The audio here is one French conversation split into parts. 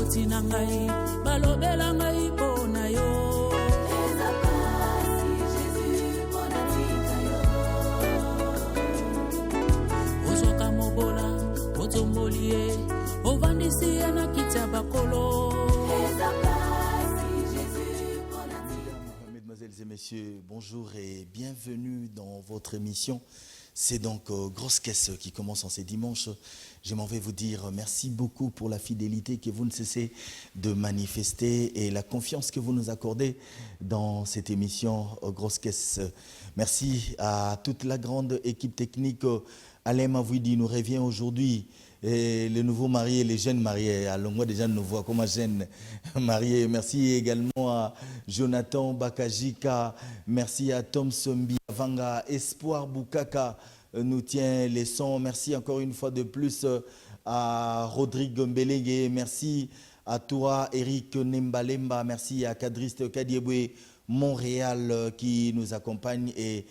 bakoti na ngai balobela ngai pona yo eza pasi Jésus pona tika yo ozoka mobola otombolie ovandisi na kitya bakolo eza pasi Jésus pona tika. Mesdemoiselles et messieurs, bonjour et bienvenue dans votre émission. C'est donc Grosse Caisse qui commence en ces dimanches. Je m'en vais vous dire merci beaucoup pour la fidélité que vous ne cessez de manifester et la confiance que vous nous accordez dans cette émission Grosse Caisse. Merci à toute la grande équipe technique. Alain Mavouidi nous revient aujourd'hui. Et les nouveaux mariés, les jeunes mariés, alors moi déjà nous voit comme un jeune marié. Merci également à Jonathan Bakajika, merci à Tom Sombi, Vanga, Espoir Boukaka nous tient les sons. Merci encore une fois de plus à Rodrigue Mbelenge, merci à toi Eric Nembalemba, merci à Kadriste Kadiebwe Montréal qui nous accompagne et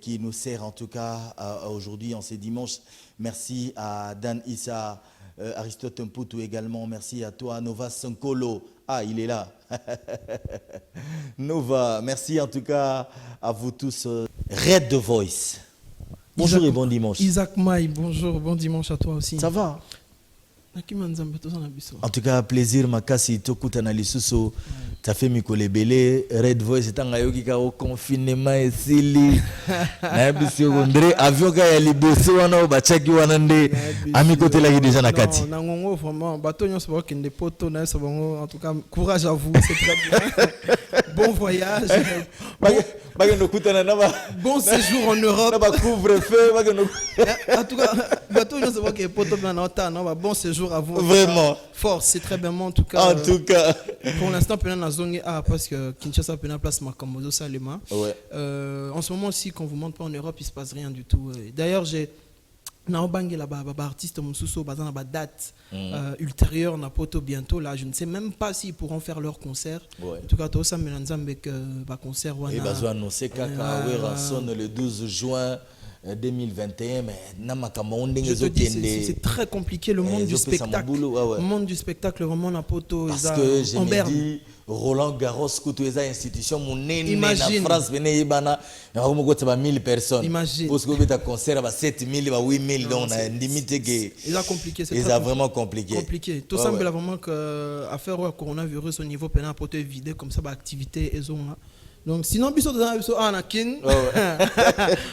qui nous sert en tout cas aujourd'hui en ces dimanches. Merci à Dan Issa, Aristote Mputu également. Merci à toi, Nova Sankolo. Ah, il est là. Nova, merci en tout cas à vous tous. Red the Voice. Bonjour Isaac, et bon dimanche. Isaac Maï, bonjour, bon dimanche à toi aussi. Ça va? En tout cas, plaisir, Makasi, Tokutana Lisuso, ta fait Mikole Belé, Red Voice, c'est un gaillot qui a au confinement et Sili. Avion qui a libéré, on a Bachaki Wanande, ami côté là, il est déjà Nakati. Non, vraiment, bateau, c'est pas qu'il des poteaux, en tout cas, courage à vous, c'est très bien. Bon voyage. Bon séjour en Europe. En tout cas, bateau, c'est pas qu'il des poteaux, bon séjour à vous. Vraiment. Force, c'est très bien, en tout cas. En tout cas. Pour l'instant, on est dans la zone A parce que Kinshasa a place Makamodo Salema. Ouais. En ce moment aussi, quand vous ne montez pas en Europe, il ne se passe rien du tout. D'ailleurs, j'ai un artiste Moussousso, une date ultérieure, na poto bientôt. Là, je ne sais même pas s'ils pourront faire leur concert. Ouais. En tout cas, tout ça, avec concert. Et ils ont annoncé qu'Akawera sonne le 12 juin. 2021, mais je te dis, c'est très compliqué le monde du spectacle. Le monde du spectacle, vraiment, na poto. Parce que je me dis, Roland Garros, coutu eza institution, mon nez na France, venez ibana, na comme quoi ça 1000 personnes. Imagine. Parce que tu as concert à 7000, 8000, donc on a limite que. Il a compliqué, c'est très vraiment compliqué. Compliqué. Tout ça, vraiment que affaire au coronavirus au niveau pénal pour te vider comme ça, activité et zone. Donc sinon biso en Anakin,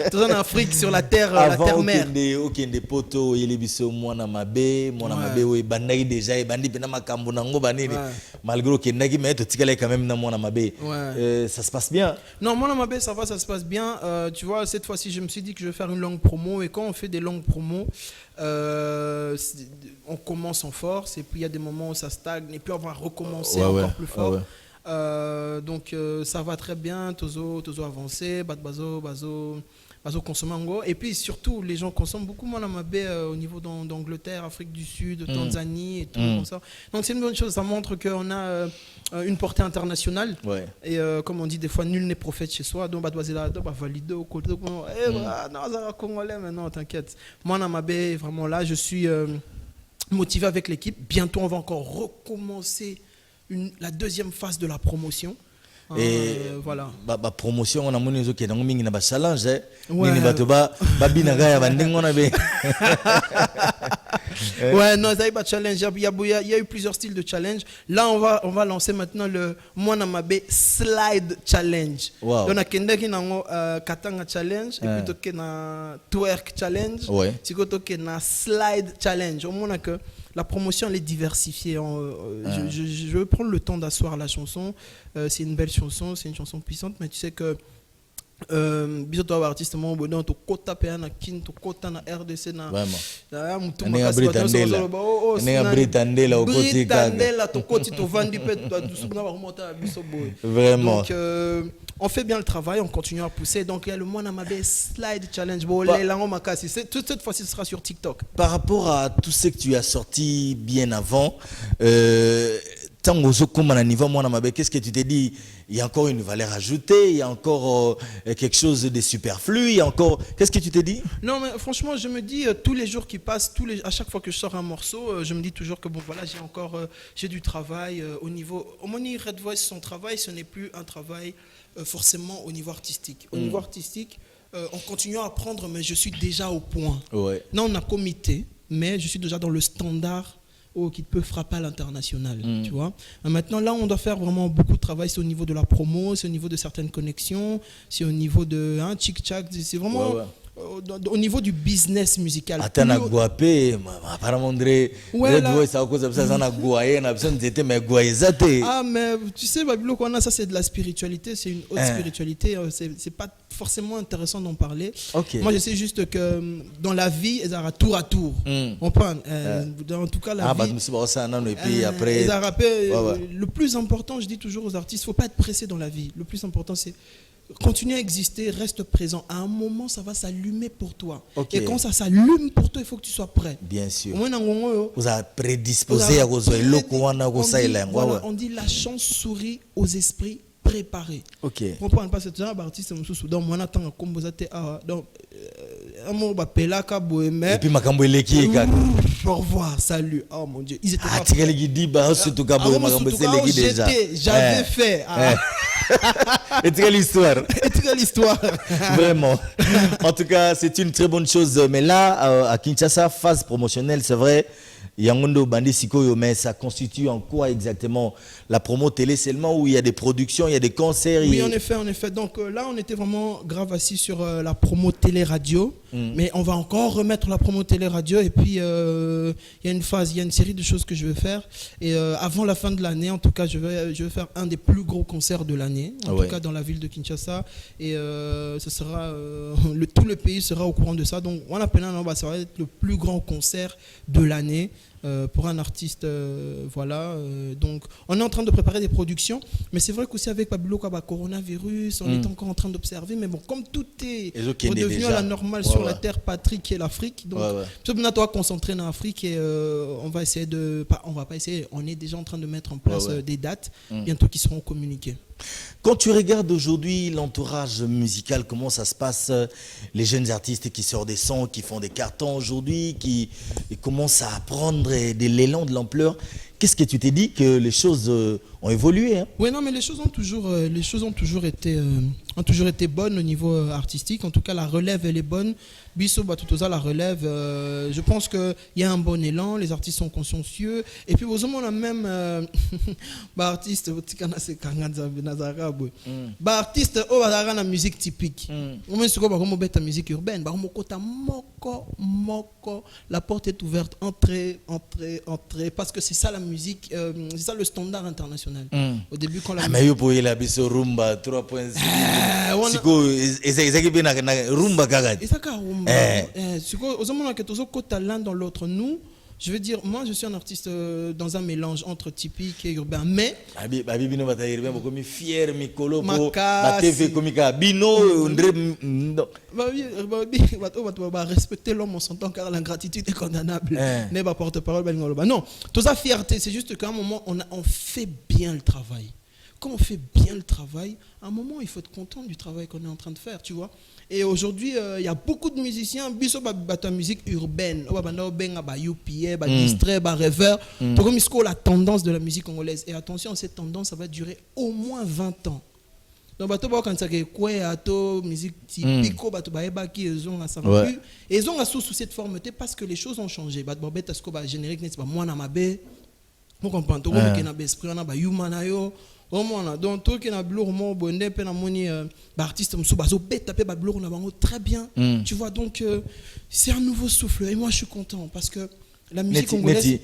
tout en Afrique sur la terre mère. Aucun des poteaux yeli biso mwana mabe we bandaki déjà et bandi pena makambo nango banini malgré que ndaki mais to tikala quand même na mwana mabe. Ça se passe bien. Non, mwana mabe ça va, ça se passe bien. Tu vois, cette fois-ci je me suis dit que je vais faire une longue promo et quand on fait des longues promos on commence en force et puis il y a des moments où ça stagne et puis on va recommencer encore plus fort. Donc ça va très bien, tozo avancé, bazo consommer et puis surtout les gens consomment beaucoup moins la mabé au niveau d'Angleterre, Afrique du Sud, Tanzanie et tout comme ça. Donc c'est une bonne chose, ça montre qu'on a une portée internationale et comme on dit des fois nul n'est prophète chez soi, donc là valider au côté non ça congolais maintenant t'inquiète. Moi la mabé vraiment là je suis motivé avec l'équipe, bientôt on va encore recommencer la deuxième phase de la promotion. Et voilà. Promotion on a monnaie qui est dans mingi na ba challenge nini bato ba binaga ya bandingo na be. Ouais, non, ça y est, challenge. Il y a eu plusieurs styles de challenge. Là, on va lancer maintenant le Mwana Mabe Slide Challenge. Wow. On a Kendeki nango Katanga Challenge et puis toke na Twerk Challenge. Siko toke na Slide Challenge. Au moins que la promotion elle est diversifiée. Je vais prendre le temps d'asseoir la chanson. C'est une belle chanson, c'est une chanson puissante, mais tu sais que biso artiste mo bono to kota pe na kin to kota na RDC na mutuma Britandela au côté Britandela to koti to vandi pe to subna ba remonter biso boy. Vraiment. Donc on fait bien le travail, on continue à pousser. Donc il y a le Mwana Mabe Slide Challenge. Toute cette fois-ci ce sera sur TikTok. Par rapport à tout ce que tu as sorti bien avant, qu'est-ce que tu t'es dit? Il y a encore une valeur ajoutée, il y a encore quelque chose de superflu, il y a encore... Qu'est-ce que tu t'es dit? Non, mais franchement, je me dis, tous les jours qui passent, à chaque fois que je sors un morceau, je me dis toujours que bon, voilà, j'ai du travail au niveau... Omoni Red Voice, son travail, ce n'est plus un travail forcément au niveau artistique. Au niveau artistique, on continue à apprendre, mais je suis déjà au point. Ouais. Là, on a comité, mais je suis déjà dans le standard qui peut frapper à l'international, tu vois. Maintenant, là, on doit faire vraiment beaucoup de travail. C'est au niveau de la promo, c'est au niveau de certaines connexions, c'est au niveau de tchic-tchac, c'est vraiment... Ouais. Au niveau du business musical. Atana guapé, apparemment André, Red Voice ça cause ça na guaye na besoin d'été mais guaizate. Ah mais tu sais Babilo qu'on a ça c'est de la spiritualité, c'est une haute spiritualité, c'est pas forcément intéressant d'en parler. Okay. Moi je sais juste que dans la vie ils aura tour à tour. On prend en tout cas la vie. Et puis après le plus important, je dis toujours aux artistes, faut pas être pressé dans la vie. Le plus important c'est continue à exister, reste présent. À un moment, ça va s'allumer pour toi. Okay. Et quand ça s'allume pour toi, il faut que tu sois prêt. Bien sûr. Vous avez prédisposé à vous. On dit la chance sourit aux esprits préparés. Ok. Comprends pas cette artiste donc moi attends comme vous êtes donc un mot bapela kaboeme. Et puis makambo eleki kaka. Au revoir, salut. Oh mon Dieu, ils étaient pas. J'avais fait. Et quelle histoire. Vraiment. En tout cas, c'est une très bonne chose. Mais là, à Kinshasa, phase promotionnelle, c'est vrai. Yangondo Bandi Sikoyo, mais ça constitue en quoi exactement la promo télé seulement où il y a des productions, il y a des concerts? Oui, en effet. Donc là, on était vraiment grave assis sur la promo télé-radio. Mais on va encore remettre la promo télé-radio. Et puis, il y a une phase, il y a une série de choses que je vais faire. Et avant la fin de l'année, en tout cas, je vais faire un des plus gros concerts de l'année. En tout cas, dans la ville de Kinshasa. Et ce sera, tout le pays sera au courant de ça. Donc, on a ça va être le plus grand concert de l'année. Pour un artiste, voilà. Donc, on est en train de préparer des productions, mais c'est vrai qu'aussi avec Pablo Kaba coronavirus, on est encore en train d'observer. Mais bon, comme tout est redevenu à la normale sur la terre patrie qui est l'Afrique, donc on doit concentrer dans l'Afrique et on va essayer on est déjà en train de mettre en place des dates bientôt qui seront communiquées. Quand tu regardes aujourd'hui l'entourage musical, comment ça se passe, les jeunes artistes qui sortent des sons, qui font des cartons aujourd'hui, qui commencent à prendre de l'élan, de l'ampleur, qu'est-ce que tu t'es dit que les choses ont évolué, hein? Oui, non, mais les choses ont toujours été bonnes au niveau artistique. En tout cas, la relève, elle est bonne. Bisso Batutosa, la relève, je pense qu'il y a un bon élan, les artistes sont consciencieux. Et puis, on a même artiste, artiste, la musique typique. On met la musique urbaine, la porte est ouverte, entrez, parce que c'est ça la musique, c'est ça le standard international. Au début, quand la musique... Mais la biso rumba 3.6 rumba kagadi. L'un dans l'autre. Nous, je veux dire, moi je suis un artiste dans un mélange entre typique et urbain, mais respecter l'homme on s'entend car l'ingratitude est condamnable. Mais porte-parole non, toute sa fierté, c'est juste qu'à un moment on fait bien le travail. Quand on fait bien le travail, à un moment, il faut être content du travail qu'on est en train de faire, tu vois. Et aujourd'hui, il y a beaucoup de musiciens, biso ta musique urbaine, distrait, rêveur, la tendance de la musique congolaise. Et attention, cette tendance, ça va durer au moins 20 ans. Donc, quand musique typique, ils ont sous cette forme parce que les choses ont changé. Générique, vous comprenez, donc tout qui na blur mo bonde pe na moni artiste musu bazo beta pe ba blur na bango très bien. Tu vois, donc c'est un nouveau souffle et moi je suis content parce que la musique congolaise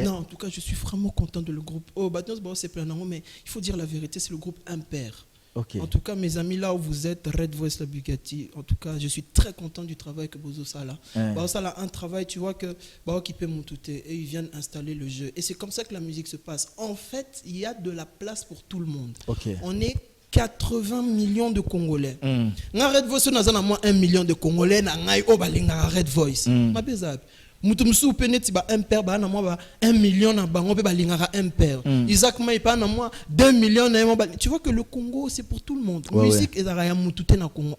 non, en tout cas je suis vraiment content de le groupe. C'est plein mais il faut dire la vérité, c'est le groupe Impair. Okay. En tout cas, mes amis, là où vous êtes, Red Voice la Bugatti, en tout cas, je suis très content du travail que Bozo Sala. Bozo Sala a un travail, tu vois, que Bao qui peut monter et ils viennent installer le jeu. Et c'est comme ça que la musique se passe. En fait, il y a de la place pour tout le monde. Okay. On est 80 millions de Congolais. Red Voice, nous avons moins 1 million de Congolais. Red Voice. mutumsu peneti ba impère ba na moi 1 million na bango pe ba lingara impère. Isaac Mai pa na moi 2 millions na moi. Tu vois que le Congo c'est pour tout le monde. Musique ezara ya mutute na Congo.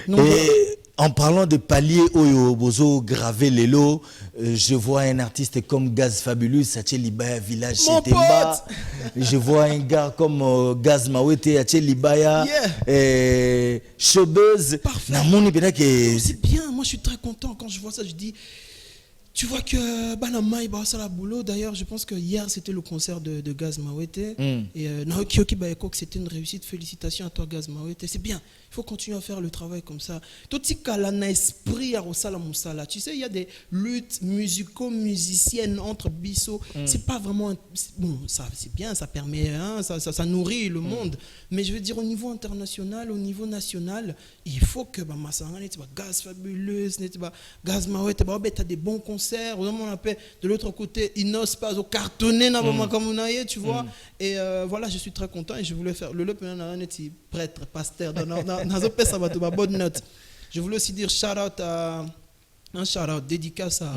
Et en parlant de palier Oyo Bozo gravé les lots, je vois un artiste comme Gaz Fabulous, Saché Libaya Village Chetemba. Je vois un gars comme Gaz Mawete, Saché Libaya, Showbuzz. C'est bien, moi je suis très content quand je vois ça, je dis. Tu vois que Banamaï Bassala la boulot. D'ailleurs, je pense que hier c'était le concert de Gaz Mawete. Et Naokioki Bayekok, c'était une réussite. Félicitations à toi, Gaz Mawete. C'est bien. Il faut continuer à faire le travail comme ça. Tout ce qu'il y a un esprit à Rosala Moussala. Tu sais, il y a des luttes musiciennes entre Bissot. C'est pas vraiment. Bon, ça c'est bien, ça permet, hein, ça nourrit le monde. Mais je veux dire, au niveau international, au niveau national, il faut que Gaz Fabuleuse, Gaz Mawete, tu as des bons concerts. De l'autre côté, Inos pas au cartonné, tu vois. Et voilà, je suis très content et je voulais faire le prêtre, pasteur, bonne note. Je voulais aussi dire un shout-out, dédicace à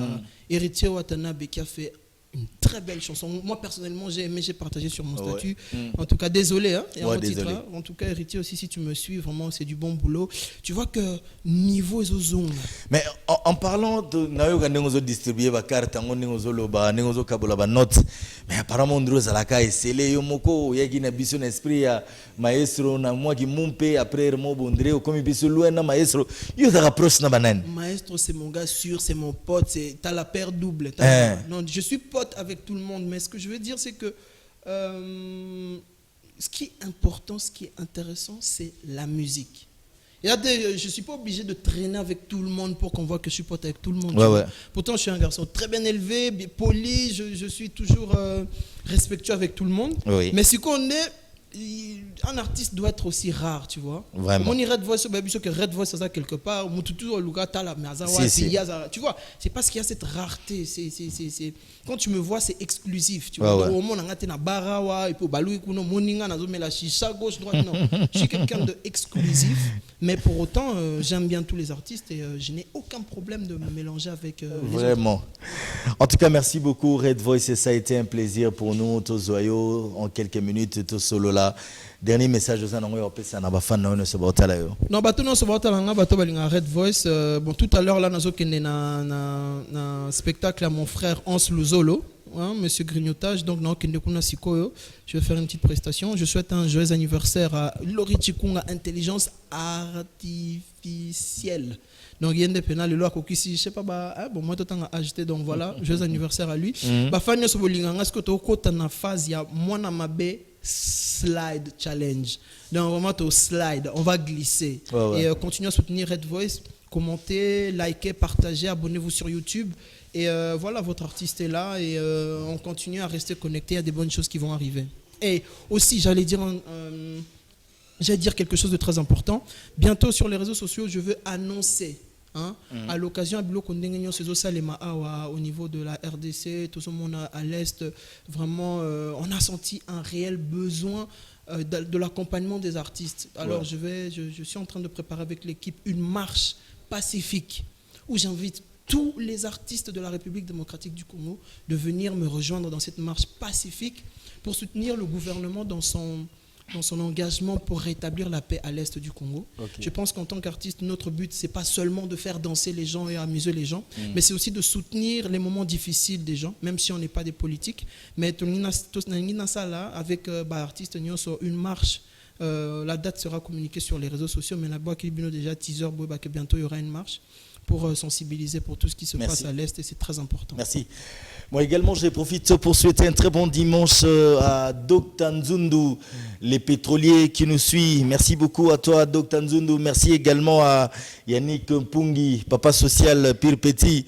Héritier Watanabe qui a fait une très belle chanson. Moi personnellement j'ai aimé, j'ai partagé sur mon statut. En tout cas désolé hein, désolé. En tout cas Héritier aussi, si tu me suis vraiment c'est du bon boulot. Tu vois que niveau zone. Mais en parlant de nayoka nengozo distribuer ba carte ngozo loba nengozo kabola ba note, mais apparemment Ndro Zalaka esele yo moko yaki na biso na esprit ya maestro na moi qui mumpe après mo bondré comme biso loin na maestro yo ta rapproche na banane. Maestro c'est mon gars sûr, c'est mon pote, c'est t'as la paire double. Non, je suis pote avec tout le monde, mais ce que je veux dire c'est que ce qui est important, ce qui est intéressant, c'est la musique. Je ne suis pas obligé de traîner avec tout le monde pour qu'on voit que je suis pote avec tout le monde. Pourtant, je suis un garçon très bien élevé, bien poli, je suis toujours respectueux avec tout le monde. Mais ce qu'on est, un artiste doit être aussi rare, tu vois. Vraiment. On irait de voir que Red Voice ça quelque part, tu vois, c'est parce qu'il y a cette rareté, quand tu me vois c'est exclusif, tu vois. Au monde on na barawa et puis balou kuno moninga na zomela chicha gauche droite, non. Je suis quelqu'un de exclusif, mais pour autant j'aime bien tous les artistes et je n'ai aucun problème de me mélanger avec vraiment. En tout cas, merci beaucoup Red Voice et ça a été un plaisir pour nous Tozoyo en quelques minutes to solo là. Dernier message aux anongo pesa na ba fan na no sobotala yo. Non bato no sobotala nga bato balinga Red Voice bon tout à l'heure là nazo kende na spectacle à mon frère Hans Luzolo, hein, monsieur Grignotage, donc na kende kuna sikoyo, je vais faire une petite prestation. Je souhaite un joyeux anniversaire à Lori Chikunga Intelligence Artificielle. Donc yende pena le loi kokisi je sais pas bon moi tout temps agité, donc voilà, joyeux anniversaire à lui. Ba fanyo so bolinga nga sko to kota na phase ya mwana mabe slide challenge. Donc vraiment au slide, on va glisser et continuez à soutenir Red Voice, commentez, likez, partagez, abonnez-vous sur YouTube et voilà, votre artiste est là et on continue à rester connecté, il y a des bonnes choses qui vont arriver. Et aussi j'allais dire quelque chose de très important. Bientôt sur les réseaux sociaux, je veux annoncer à l'occasion au niveau de la RDC, tout le monde à l'Est, vraiment, on a senti un réel besoin de l'accompagnement des artistes. Alors je suis en train de préparer avec l'équipe une marche pacifique où j'invite tous les artistes de la République démocratique du Congo de venir me rejoindre dans cette marche pacifique pour soutenir le gouvernement dans son engagement pour rétablir la paix à l'est du Congo. Je pense qu'en tant qu'artiste, notre but, c'est pas seulement de faire danser les gens et amuser les gens, mais c'est aussi de soutenir les moments difficiles des gens, même si on n'est pas des politiques. Mais avec artistes, une marche. La date sera communiquée sur les réseaux sociaux, mais là-bas, déjà teaser, que bientôt il y aura une marche pour sensibiliser pour tout ce qui se passe à l'Est et c'est très important. Merci. Moi également, je profite pour souhaiter un très bon dimanche à Doc Tanzundu, les pétroliers qui nous suivent. Merci beaucoup à toi, Doc Tanzundu. Merci également à Yannick Mpungi, papa social Pire Petit.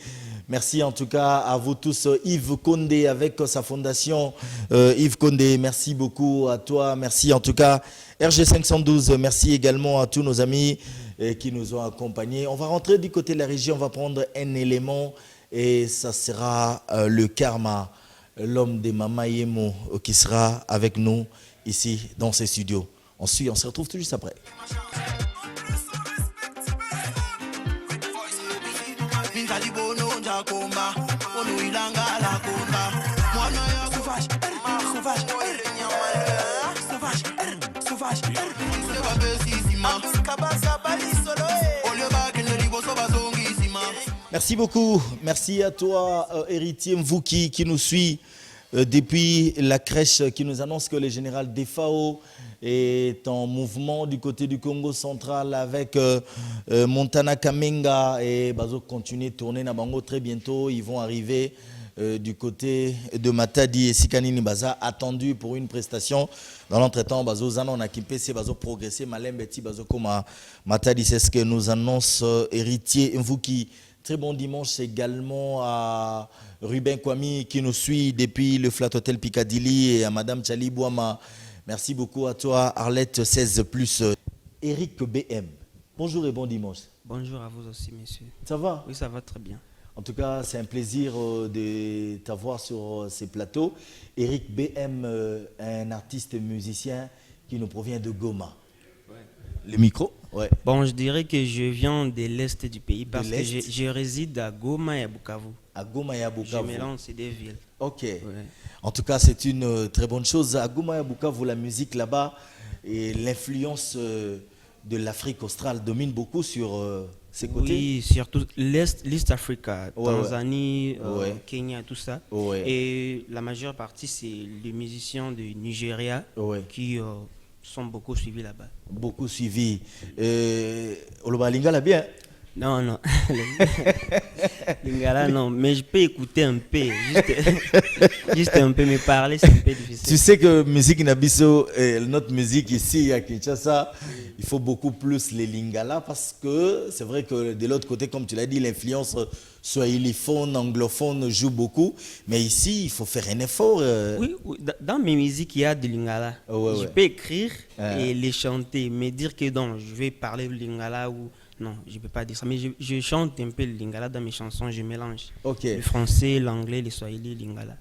Merci en tout cas à vous tous. Yves Condé avec sa fondation. Yves Condé, merci beaucoup à toi. Merci en tout cas RG512. Merci également à tous nos amis qui nous ont accompagnés. On va rentrer du côté de la région. On va prendre un élément et ça sera le Karma, l'homme de Mama Yemo qui sera avec nous ici dans ces studios. Ensuite, on se retrouve tout juste après. la comba, onu ilanga la comba. Mwana ya sauvage, sauvage, sauvage, sauvage, se va besissima, kabasa bali solo, olio bakene riboso basongissima. Merci beaucoup, merci à toi héritier Mvouki qui nous suit depuis la crèche, qui nous annonce que le général Defao est en mouvement du côté du Congo central avec Montana Kamenga et Bazo continue de tourner Nabango très bientôt. Ils vont arriver du côté de Matadi et Sikanini Baza, attendu pour une prestation. Dans l'entretemps, Bazo Zanon a kimpé, c'est Bazo progressé, Malem Beti Bazo Koma Matadi, c'est ce que nous annonce héritier Mvouki. Très bon dimanche également à Ruben Kwami qui nous suit depuis le Flat Hotel Piccadilly et à Madame Chali Bouama. Merci beaucoup à toi Arlette 16+. Eric BM, bonjour et bon dimanche. Bonjour à vous aussi, messieurs. Ça va? Oui, ça va très bien. En tout cas, c'est un plaisir de t'avoir sur ces plateaux. Eric BM, un artiste musicien qui nous provient de Goma. Ouais. Le micro? Ouais. Bon, je dirais que je viens de l'est du pays parce que je réside à Goma et à Bukavu. À Goma et à Bukavu. Je mélange ces deux villes. Ok. Ouais. En tout cas, c'est une très bonne chose. À Goma et à Bukavu, la musique là-bas et l'influence de l'Afrique australe domine beaucoup sur ces côtés. Oui, surtout l'East Africa, Tanzanie, Kenya, tout ça. Ouais. Et la majeure partie, c'est les musiciens du Nigeria qui sont beaucoup suivis là-bas. Beaucoup suivis. Oloba Lingala bien? Non, non. Lingala, non. Mais je peux écouter un peu. Juste un peu, mais parler, c'est un peu difficile. Tu sais que musique Nabiso, notre musique ici à Kinshasa, il faut beaucoup plus les Lingala parce que c'est vrai que de l'autre côté, comme tu l'as dit, l'influence swahiliphone, anglophone joue beaucoup. Mais ici, il faut faire un effort. Oui, dans mes musiques, il y a du Lingala. Je peux écrire et les chanter, mais dire que non, je vais parler Lingala ou... Non, je ne peux pas dire ça, mais je chante un peu le Lingala dans mes chansons, je mélange le français, l'anglais, le swahili, le Lingala.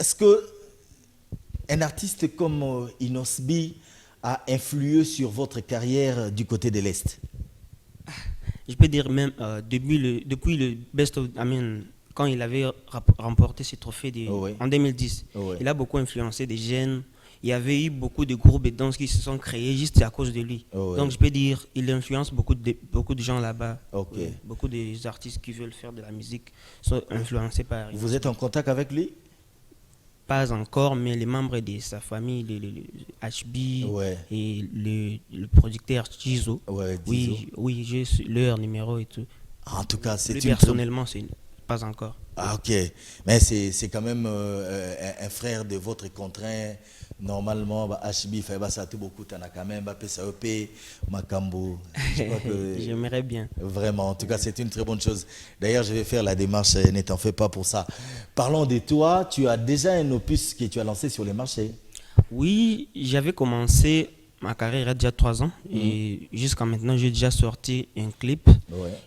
Est-ce que un artiste comme Inosbi a influé sur votre carrière du côté de l'Est? Je peux dire même, depuis le Best of... quand il avait remporté ce trophée en 2010, il a beaucoup influencé des jeunes. Il y avait eu beaucoup de groupes de danse qui se sont créés juste à cause de lui. Donc je peux dire il influence beaucoup de gens là-bas. Beaucoup des artistes qui veulent faire de la musique sont influencés par lui. Vous êtes en contact avec lui? Pas encore, mais les membres de sa famille, le HB et le producteur Jizo, oui, j'ai leur numéro et tout. En tout cas, c'est personnellement, c'est pas encore. Ah ok, mais c'est quand même un frère de votre contraint. Normalement, HB fait ça tout beaucoup, quand même, PSAEP, Makambo. J'aimerais bien. Vraiment, en tout cas, c'est une très bonne chose. D'ailleurs, je vais faire la démarche, ne t'en fais pas pour ça. Parlons de toi, tu as déjà un opus que tu as lancé sur les marchés. Oui, j'avais commencé ma carrière il y a déjà 3 ans et jusqu'à maintenant, j'ai déjà sorti un clip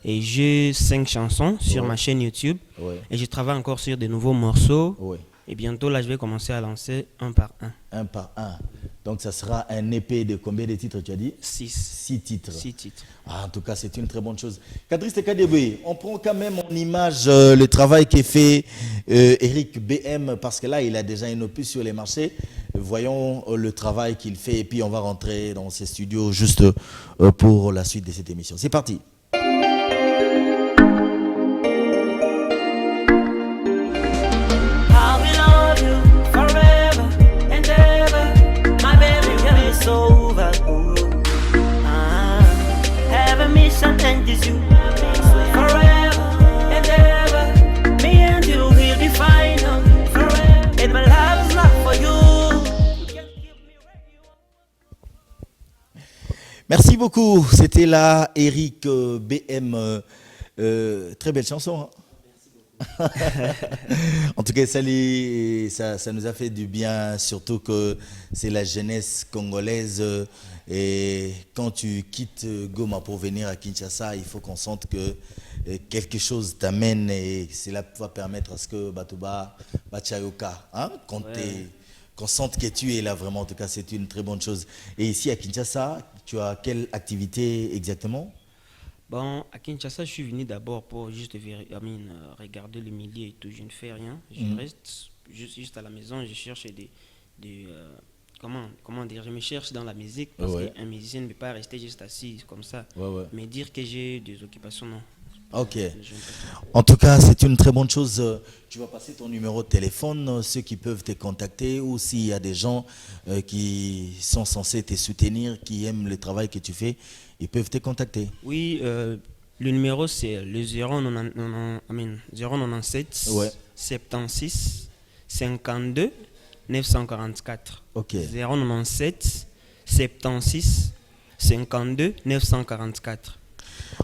et j'ai 5 chansons sur ma chaîne YouTube et je travaille encore sur de nouveaux morceaux. Et bientôt, là, je vais commencer à lancer un par un. Un par un. Donc, ça sera un EP de combien de titres, tu as dit? 6 titres. 6 titres. Ah, en tout cas, c'est une très bonne chose. Kadris Tekadebe, on prend quand même en image le travail qu'est fait Eric BM, parce que là, il a déjà une opus sur les marchés. Voyons le travail qu'il fait et puis on va rentrer dans ses studios juste pour la suite de cette émission. C'est parti. Over, have a mission and this you forever and ever. Me and you will be fine forever. And my love is not for you. Merci beaucoup. C'était là Eric BM. Très belle chanson. Hein? En tout cas, ça nous a fait du bien, surtout que c'est la jeunesse congolaise. Et quand tu quittes Goma pour venir à Kinshasa, il faut qu'on sente que quelque chose t'amène et cela va permettre à ce que Batouba, Bachayoka, qu'on sente que tu es là vraiment. En tout cas, c'est une très bonne chose. Et ici à Kinshasa, tu as quelle activité exactement? Bon, à Kinshasa, je suis venu d'abord pour juste regarder le milieu et tout. Je ne fais rien. Je reste juste à la maison. Je cherche comment dire, je me cherche dans la musique. Parce qu'un musicien ne peut pas rester juste assis comme ça. Mais dire que j'ai des occupations, non. Ok. En tout cas, c'est une très bonne chose. Tu vas passer ton numéro de téléphone, ceux qui peuvent te contacter, ou s'il y a des gens qui sont censés te soutenir, qui aiment le travail que tu fais, ils peuvent te contacter. Oui, le numéro c'est le 097 76 52 944. Ok. 097 76 52 944.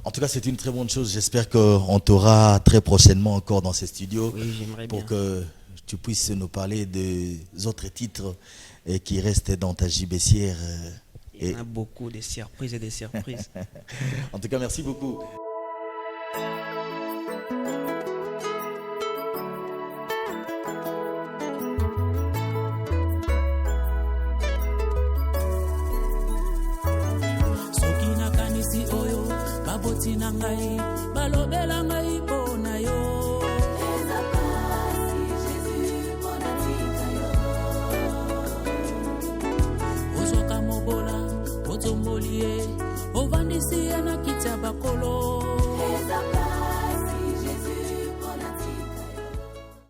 En tout cas, c'est une très bonne chose. J'espère qu'on t'aura très prochainement encore dans ces studios. Oui, j'aimerais pour bien. Que tu puisses nous parler des autres titres qui restent dans ta gibecière. Il y en a beaucoup de surprises et des surprises. En tout cas, merci beaucoup. Na ngai balobela ngai pona yo eza pasi Jésus pona tika yo ozoka mobola otombolie ovandisi na kiti ya bakolo